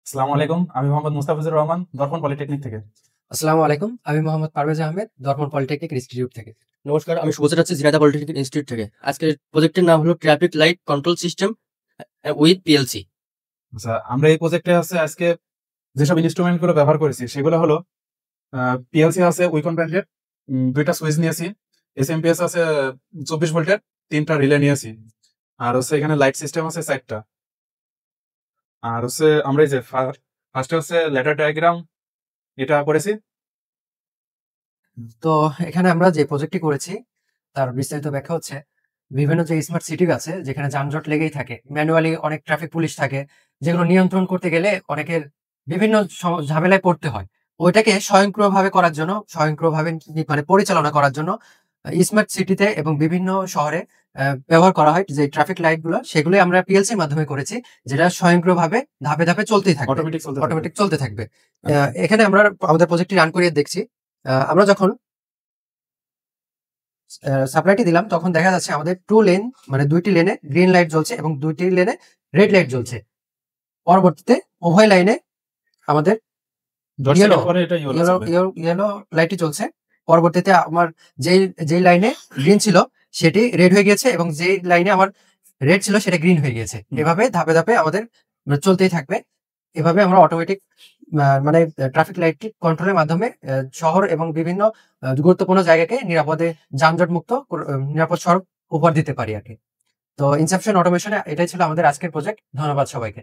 আসসালামু আলাইকুম। আমি মোহাম্মদ মুস্তাফিজুর রহমান, দর্পণ পলিটেকনিক থেকে। আসসালামু আলাইকুম, আমি মোহাম্মদ পারভেজ আহমেদ, দর্পণ পলিটেকনিক ইনস্টিটিউট থেকে। নমস্কার, আমি শুভজিৎ আছি ঝিনাইদহ পলিটেকনিক ইনস্টিটিউট থেকে। আজকের প্রজেক্টের নাম হলো traffic light control system with PLC. আচ্ছা, আমরা এই প্রজেক্টে আজকে যেসব ইনস্ট্রুমেন্ট গুলো ব্যবহার করেছি সেগুলো হলো পিএলসি আছে উইকন ব্র্যান্ডের, দুইটা সুইচ নিয়েছি। এসএমপিএস আছে 24 ভোল্টের, তিনটা রিলে নিয়েছি। আর এখানে লাইট সিস্টেম আছে 4টা। আর আমরা এই যে ফার্স্টে লেটার ডায়াগ্রাম এটা করেছি। তো এখানে আমরা যে প্রজেক্টটি করেছি তার বিস্তারিত ব্যাখ্যা হচ্ছে, বিভিন্ন যে স্মার্ট সিটি আছে যেখানে যানজট লেগেই থাকে, ম্যানুয়ালি অনেক ট্রাফিক পুলিশ থাকে, যেগুলো নিয়ন্ত্রণ করতে গেলে অনেকের বিভিন্ন ঝামেলায় পড়তে হয়। ওইটাকে স্বয়ংক্রিয়ভাবে করার জন্য, স্বয়ংক্রিয়ভাবে মানে পরিচালনা করার জন্য স্মার্ট সিটিতে এবং বিভিন্ন শহরে ব্যবহার করা হয় যে ট্রাফিক লাইট গুলো, সেগুলোই আমরা পিএলসির মাধ্যমে করেছি, যেটা স্বয়ংক্রিয়ভাবে ধাপে ধাপে চলতেই থাকবে, অটোমেটিক চলতে থাকবে। এখানে আমরা আমাদের প্রজেক্টটি রান করিয়ে দেখছি। আমরা যখন সাপ্লাইটি দিলাম তখন দেখা যাচ্ছে আমাদের মানে দুইটি লেনে গ্রিন লাইট জ্বলছে এবং দুইটি লেনে রেড লাইট জ্বলছে। পরবর্তীতে উভয় লাইনে আমাদের ইয়েলো লাইটটি জ্বলছে। পরবর্তীতে আমার যেই লাইনে গ্রিন ছিল সেটি রেড হয়ে গেছে এবং যেই লাইনে আমার রেড ছিল সেটা গ্রিন হয়ে গেছে। এভাবে ধাপে ধাপে আমাদের চলতেই থাকবে। এভাবে আমরা অটোমেটিক মানে ট্রাফিক লাইট কন্ট্রোলের মাধ্যমে শহর এবং বিভিন্ন গুরুত্বপূর্ণ জায়গাকে নিরাপদে যানজট মুক্ত নিরাপদ সড়ক উপহার দিতে পারি আর কি। তো ইনসেপশন অটোমেশনে এটাই ছিল আমাদের আজকের প্রজেক্ট। ধন্যবাদ সবাইকে।